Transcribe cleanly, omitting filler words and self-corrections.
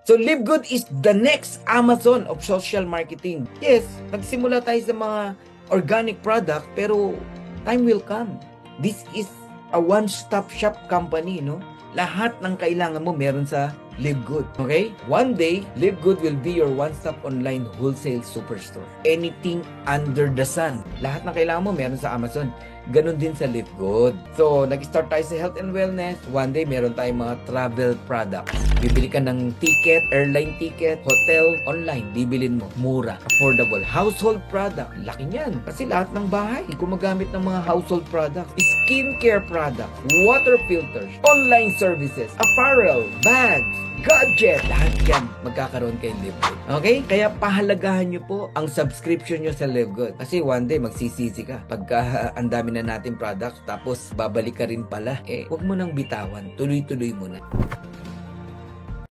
So, Live Good is the next Amazon of social marketing. Yes, nagsimula tayo sa mga organic product, pero time will come. This is a one-stop shop company, no? Lahat ng kailangan mo meron sa Live Good. Okay? One day, Live Good will be your one-stop online wholesale superstore. Anything under the sun. Lahat ng kailangan mo meron sa Amazon. Ganon din sa Live Good. So, nag-start tayo sa health and wellness. One day, meron tayong mga travel products. Bibili ka ng ticket, airline ticket, hotel, online. Bibilin mo. Mura. Affordable. Household product. Laki niyan. Kasi lahat ng bahay gumagamit ng mga household products. Skincare products. Water filters. Online services. Apparel. Bags. Gadget. Lahat yan magkakaroon kay Live Good. Okay? Kaya pahalagahan nyo po ang subscription nyo sa Live Good. Kasi one day magsisisi ka. Pagka ang dami na natin products, tapos babalik ka rin pala. Huwag mo nang bitawan. Tuloy-tuloy mo na.